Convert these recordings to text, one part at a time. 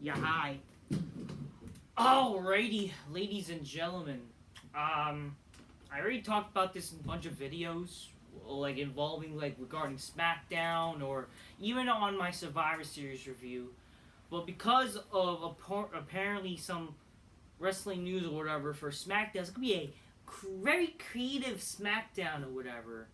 Yeah, hi. Alrighty, ladies and gentlemen. I already talked about this in a bunch of videos, like involving regarding SmackDown or even on my Survivor Series review. But because of apparently some wrestling news or whatever for SmackDown, it's gonna be a very creative SmackDown or whatever.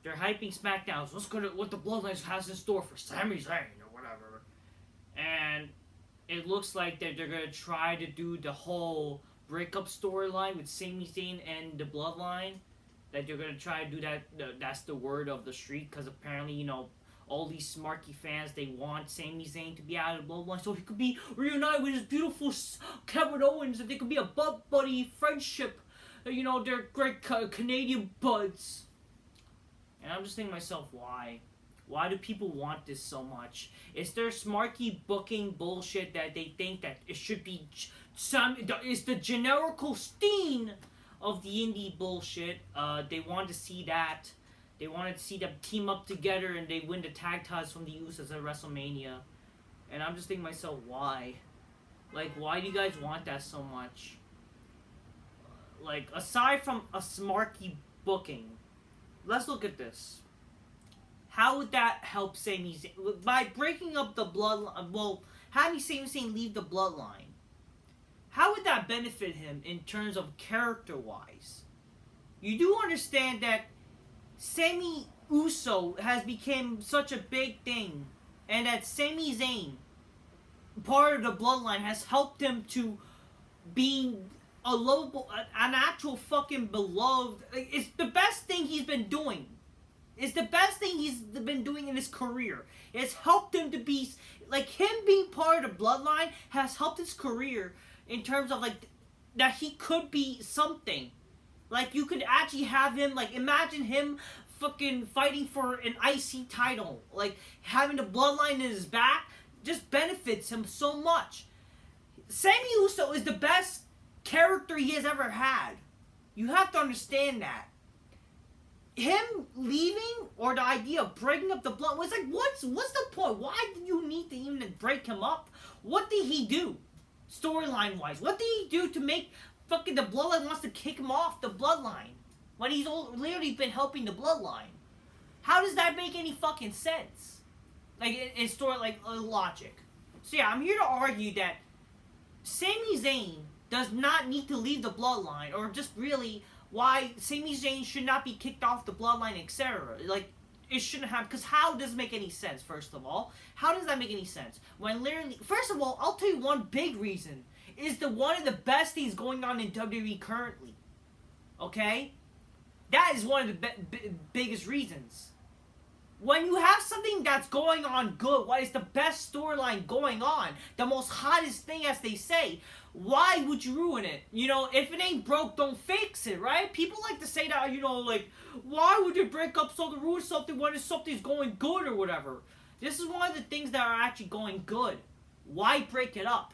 They're hyping SmackDown. So what the Bloodline has in store for Sami Zayn or whatever, and it looks like that they're gonna try to do the whole breakup storyline with Sami Zayn and the Bloodline. That they're gonna try to do that. That's the word of the street, because apparently all these smarky fans, they want Sami Zayn to be out of the Bloodline so he could be reunited with his beautiful Kevin Owens, and they could be a buddy friendship. They're great Canadian buds. And I'm just thinking to myself, why? Why do people want this so much? Is there smarky booking bullshit that they think that it should be it's the generical Steen of the indie bullshit? They want to see that. They wanted to see them team up together and they win the tag titles from the Usos at WrestleMania. And I'm just thinking to myself, why? Why do you guys want that so much? Aside from a smarky booking, let's look at this. How would that help Sami Zayn? By breaking up the bloodline, having Sami Zayn leave the bloodline, how would that benefit him in terms of character-wise? You do understand that Sami Uso has become such a big thing, and that Sami Zayn, part of the bloodline, has helped him to being a lovable, an actual fucking beloved. It's the best thing he's been doing. It's the best thing he's been doing in his career. It's helped him to be, him being part of the bloodline has helped his career in terms of, that he could be something. You could actually have him, imagine him fucking fighting for an IC title. Having the bloodline in his back just benefits him so much. Sami Uso is the best character he has ever had. You have to understand that. Him leaving, or the idea of breaking up the blood, was what's the point? Why do you need to even break him up? What did he do, storyline wise? What did he do to make fucking the bloodline wants to kick him off the bloodline when he's literally been helping the bloodline? How does that make any fucking sense? In story logic. So yeah, I'm here to argue that Sami Zayn does not need to leave the bloodline, or just really why Sami Zayn should not be kicked off the bloodline, etc. It shouldn't have, because how does it make any sense, first of all? How does that make any sense? When literally, first of all, I'll tell you one big reason. Is one of the best things going on in WWE currently. Okay? That is one of the biggest reasons. When you have something that's going on good, what is the best storyline going on, the most hottest thing, as they say, why would you ruin it? If it ain't broke, don't fix it, right? People like to say that, why would you break up something, ruin something when something's going good or whatever? This is one of the things that are actually going good. Why break it up?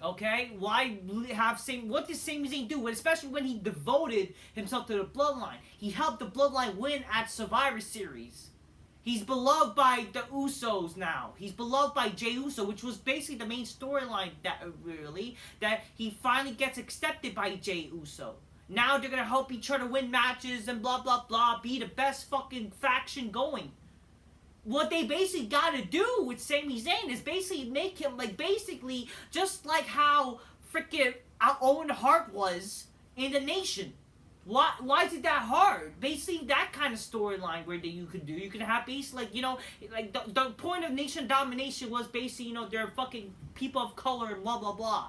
Okay? Why have what did Sami Zayn do? Especially when he devoted himself to the bloodline. He helped the bloodline win at Survivor Series. He's beloved by the Usos now. He's beloved by Jey Uso, which was basically the main storyline that he finally gets accepted by Jey Uso. Now they're gonna help each other win matches and blah blah blah, be the best fucking faction going. What they basically gotta do with Sami Zayn is basically make him basically just like how freaking Owen Hart was in the Nation. Why is it that hard? Basically, that kind of storyline where you could do. You could have basically, the point of Nation domination was basically, they're fucking people of color and blah, blah, blah.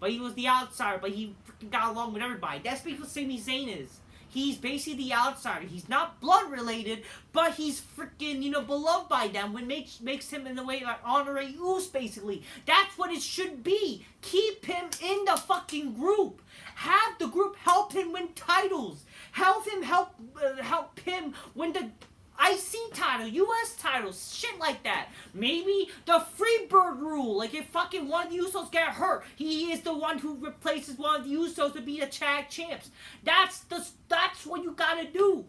But he was the outsider, but he freaking got along with everybody. That's basically what Sami Zayn is. He's basically the outsider. He's not blood related, but he's freaking, beloved by them, which makes him, in a way, honorary Uso, basically. That's what it should be. Keep him in the fucking group. Have the group help him win titles. Help him win the IC title, US titles, shit like that. Maybe the Freebird rule. If fucking one of the Usos get hurt, he is the one who replaces one of the Usos to be the tag champs. That's what you gotta do.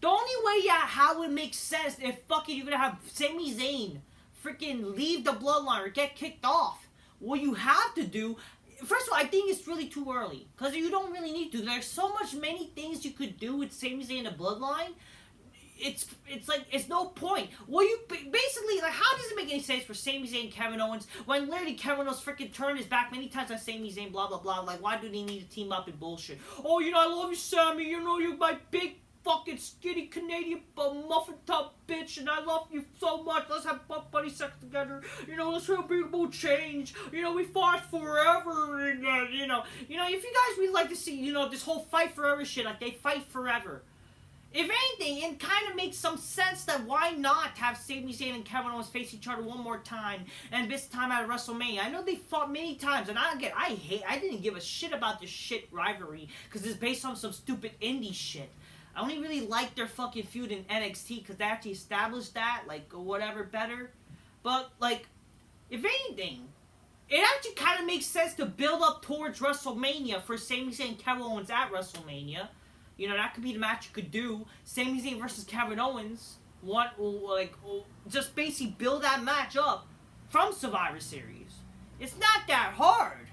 The only way how it makes sense if fucking you're gonna have Sami Zayn freaking leave the bloodline or get kicked off. What you have to do, first of all, I think it's really too early because you don't really need to. There's so many things you could do with Sami Zayn and the bloodline. It's like it's no point. Well, you basically like how does it make any sense for Sami Zayn and Kevin Owens when literally Kevin Owens freaking turned his back many times on Sami Zayn, blah blah blah. Like why do they need to team up and bullshit? Oh, you know I love you, Sammy. You know you're my big fucking skinny Canadian muffin top bitch, and I love you so much. Let's have buddy sex together. You know, let's have beautiful change. You know, we fought forever, and you know, if you guys really like to see, you know, this whole fight forever shit, like they fight forever. If anything, it kind of makes some sense that why not have Sami Zayn and Kevin Owens face each other one more time, and this time at WrestleMania. I know they fought many times, and I didn't give a shit about this shit rivalry because it's based on some stupid indie shit. I only really like their fucking feud in NXT because they actually established that, like, or whatever better. But, like, if anything, it actually kind of makes sense to build up towards WrestleMania for Sami Zayn and Kevin Owens at WrestleMania. You know, that could be the match you could do. Sami Zayn versus Kevin Owens. Just basically build that match up from Survivor Series. It's not that hard.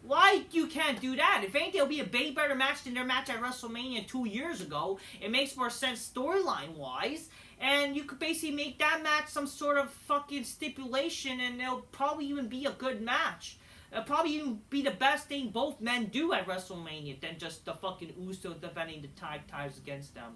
Why you can't do that? If anything, it'll be a way better match than their match at WrestleMania 2 years ago. It makes more sense storyline-wise. And you could basically make that match some sort of fucking stipulation, and it'll probably even be a good match. It'll probably even be the best thing both men do at WrestleMania than just the fucking Usos defending the tag titles against them.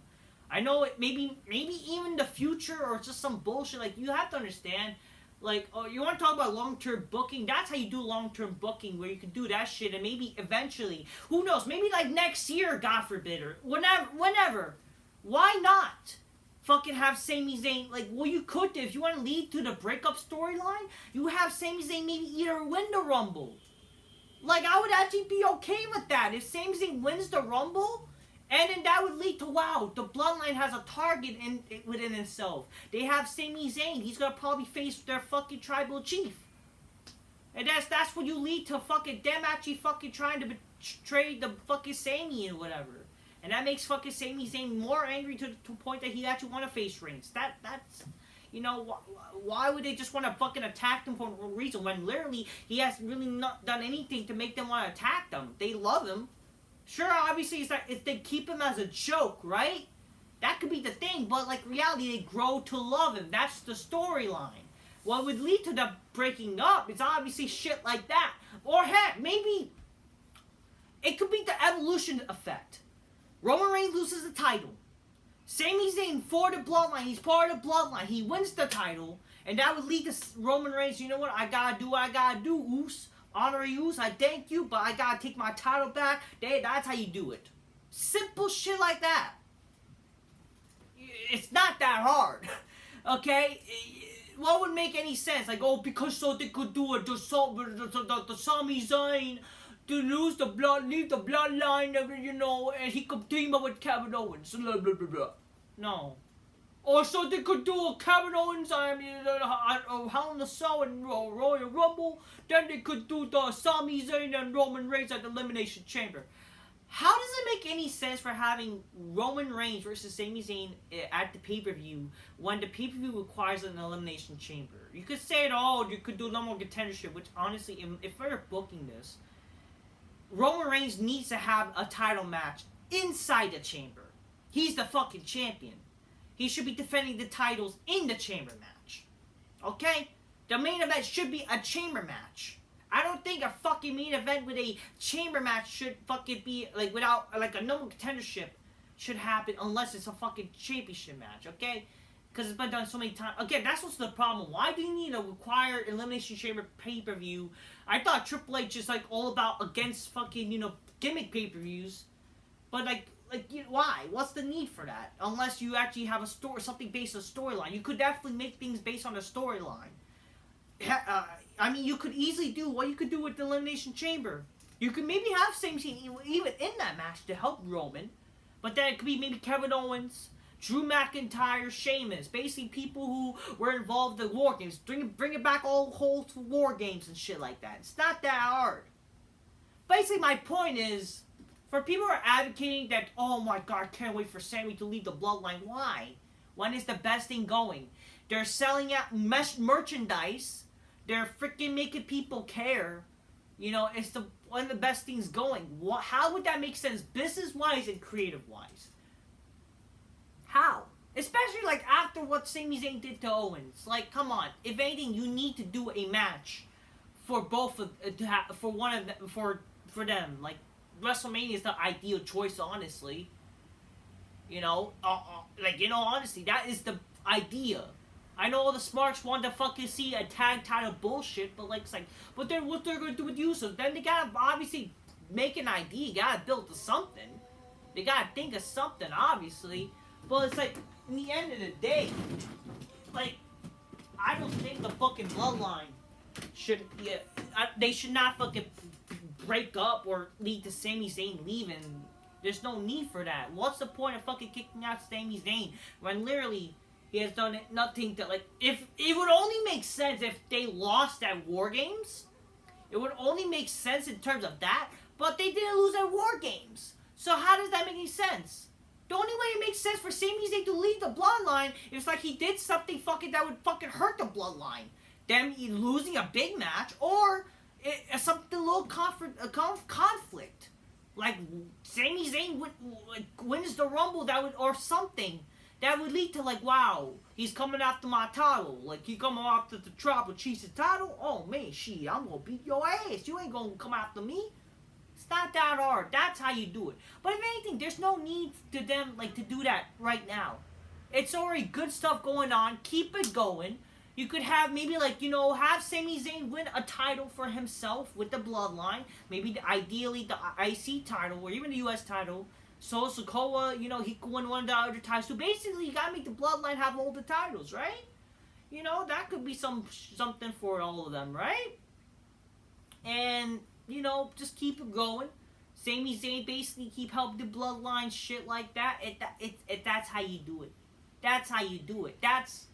I know it maybe even the future or just some bullshit. Like, you have to understand, like, oh, you want to talk about long-term booking? That's how you do long-term booking, where you can do that shit, and maybe eventually, who knows, maybe like next year, God forbid, or whenever. Why not? Fucking have Sami Zayn, like, well, you could, if you want to lead to the breakup storyline, you have Sami Zayn maybe either win the Rumble. Like, I would actually be okay with that. If Sami Zayn wins the Rumble, and then that would lead to, wow, the Bloodline has a target within itself. They have Sami Zayn. He's going to probably face their fucking tribal chief. And that's what you lead to fucking them actually fucking trying to betray the fucking Sami and whatever. And that makes fucking Sami Zayn more angry to the point that he actually want to face Reigns. That's, you know, why would they just want to fucking attack him for no reason when literally he has really not done anything to make them want to attack them? They love him. Sure, obviously, it's like if they keep him as a joke, right? That could be the thing, but like reality, they grow to love him. That's the storyline. What would lead to them breaking up is obviously shit like that. Or heck, maybe it could be the evolution effect. Roman Reigns loses the title. Sami Zayn for the Bloodline. He's part of the Bloodline. He wins the title. And that would lead to Roman Reigns, you know what? I gotta do what I gotta do, Oos. Honorary Oos, I thank you, but I gotta take my title back. That's how you do it. Simple shit like that. It's not that hard. Okay? What would make any sense? Like, oh, because so they could do it. The Sami Zayn to leave the bloodline, you know, and he could team up with Kevin Owens. Blah, blah, blah, blah. No. Or so they could do a Kevin Owens, Hell in a Cell and Royal Rumble. Then they could do the Sami Zayn and Roman Reigns at the Elimination Chamber. How does it make any sense for having Roman Reigns versus Sami Zayn at the pay-per-view when the pay-per-view requires an Elimination Chamber? You could say, you could do number one contendership, which honestly, if we're booking this, Roman Reigns needs to have a title match inside the chamber. He's the fucking champion. He should be defending the titles in the chamber match. Okay? The main event should be a chamber match. I don't think a fucking main event with a chamber match should fucking be, like, without, like, a number contendership should happen unless it's a fucking championship match, okay? Because it's been done so many times. Again, that's what's the problem. Why do you need a required Elimination Chamber pay-per-view? I thought Triple H is, like, all about against fucking, you know, gimmick pay-per-views. But, like, why? What's the need for that? Unless you actually have a story, something based on storyline. You could definitely make things based on a storyline. I mean, you could easily do what you could do with the Elimination Chamber. You could maybe have Sami Zayn even in that match to help Roman. But then it could be maybe Kevin Owens, Drew McIntyre, Sheamus. Basically people who were involved in War Games. Bring it back all whole to War Games and shit like that. It's not that hard. Basically my point is, for people who are advocating that, oh my god, can't wait for Sami to leave the Bloodline. Why? When is the best thing going? They're selling out merchandise. They're freaking making people care. You know, it's one of the best things going. How would that make sense business-wise and creative-wise? How? Especially like after what Sami Zayn did to Owens. Like, come on. If anything, you need to do a match for both of for one of them, for them. Like, WrestleMania is the ideal choice, honestly. You know, honestly, that is the idea. I know all the smarts want to fucking see a tag title bullshit, but like, it's like, but then what they're gonna do with Usos? Then they gotta obviously make an idea. You gotta build to something. They gotta think of something, obviously. But it's like, in the end of the day, like, I don't think the fucking Bloodline should, they should not fucking break up or lead to Sami Zayn leaving. There's no need for that. What's the point of fucking kicking out Sami Zayn when literally he has done nothing to, like, if it would only make sense if they lost at War Games. It would only make sense in terms of that, but they didn't lose at War Games. So how does that make any sense? The only way it makes sense for Sami Zayn to leave the Bloodline is like he did something fucking that would fucking hurt the Bloodline. Them losing a big match or something a little conflict. Like Sami Zayn wins the Rumble or something that would lead to like, wow, he's coming after my title. Like he coming after the Tribal Chief's title. Oh man, shit, I'm gonna beat your ass. You ain't gonna come after me. It's not that hard. That's how you do it. But if anything, there's no need to them like to do that right now. It's already good stuff going on. Keep it going. You could have maybe like, you know, have Sami Zayn win a title for himself with the Bloodline. Maybe ideally the IC title or even the US title. So Sikoa, you know, he could win one of the other titles. So basically, you gotta make the Bloodline have all the titles, right? You know, that could be something for all of them, right? And you know, just keep it going. Sami Zayn basically keep helping the Bloodline, shit like that. That's how you do it. That's how you do it. That's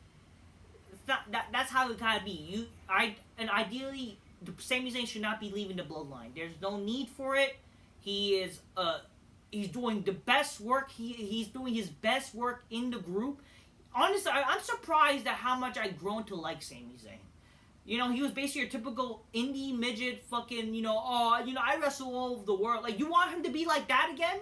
how it gotta be. And ideally, Sami Zayn should not be leaving the Bloodline. There's no need for it. He's doing the best work. He's doing his best work in the group. Honestly, I'm surprised at how much I've grown to like Sami Zayn. You know, he was basically your typical indie midget fucking, I wrestle all over the world. Like, you want him to be like that again?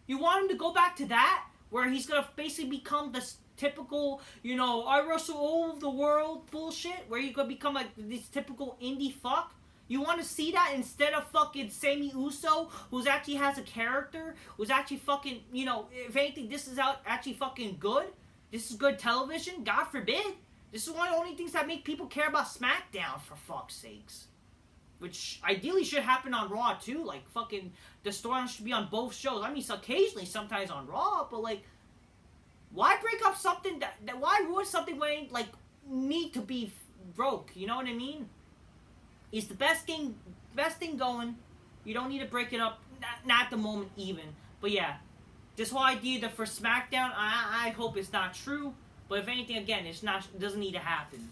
You want him to go back to that? Where he's gonna basically become this typical, I wrestle all over the world bullshit? Where he's gonna become like this typical indie fuck? You want to see that instead of fucking Sami Uso, who's actually has a character, who's actually fucking, if anything, this is actually fucking good? This is good television? God forbid. This is one of the only things that make people care about SmackDown, for fuck's sakes. Which ideally should happen on Raw, too. Like, fucking, the storyline should be on both shows. I mean, occasionally, sometimes on Raw, but, like, why break up something why ruin something when it, like, need to be broke? You know what I mean? It's the best thing going. You don't need to break it up. Not at the moment, even. But, yeah. This whole idea that for SmackDown, I hope it's not true. But if anything, again, it doesn't need to happen.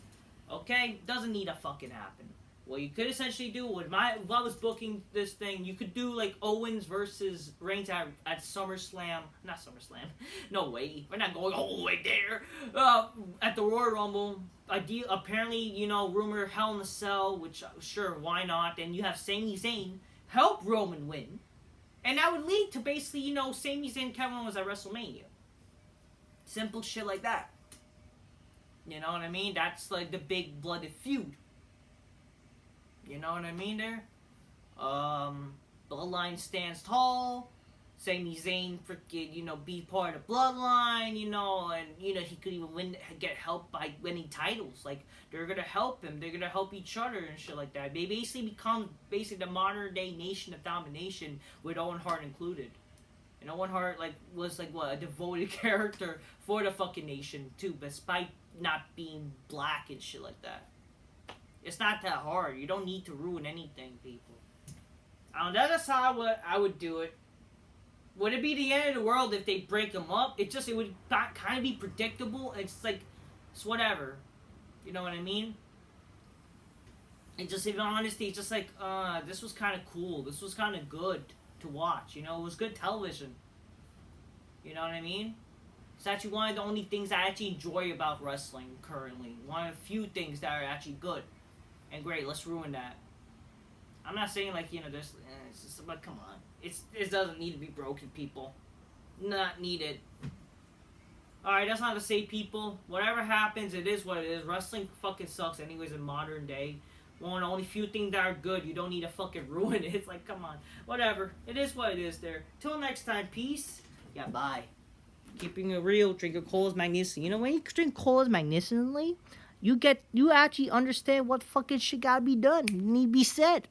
Okay? Doesn't need to fucking happen. What you could essentially do, if I was booking this thing, you could do, like, Owens versus Reigns at SummerSlam. Not SummerSlam. No way. We're not going all the way there. At the Royal Rumble. Apparently, rumor Hell in a Cell, which, sure, why not? And you have Sami Zayn help Roman win. And that would lead to basically, Sami Zayn and Kevin Owens at WrestleMania. Simple shit like that. You know what I mean? That's like the big blooded feud. You know what I mean there? Bloodline stands tall. Sami Zayn freaking, be part of the Bloodline, and, he could even get help by winning titles. Like, they're gonna help him. They're gonna help each other and shit like that. They basically become the modern day Nation of Domination with Owen Hart included. And Owen Hart, was a devoted character for the fucking Nation, too, despite not being black and shit like that. It's not that hard. You don't need to ruin anything, people. That's how I would do it. Would it be the end of the world if they break them up? It would kind of be predictable. It's whatever. You know what I mean? In honesty, it's just this was kind of cool. This was kind of good to watch. It was good television. You know what I mean? It's actually one of the only things I actually enjoy about wrestling currently. One of the few things that are actually good and great. Let's ruin that. I'm not saying like this. It's just, but come on, it doesn't need to be broken, people. Not needed. Alright, that's not to say, people. Whatever happens, it is what it is. Wrestling fucking sucks, anyways. In modern day, one of the only few things that are good. You don't need to fucking ruin it. It's like, come on, whatever. It is what it is. There. Till next time, peace. Yeah, bye. Keeping it real, drinking cola's magnificent. You know, when you drink cola's magnificently, you actually understand what fucking shit gotta be done. Need be said.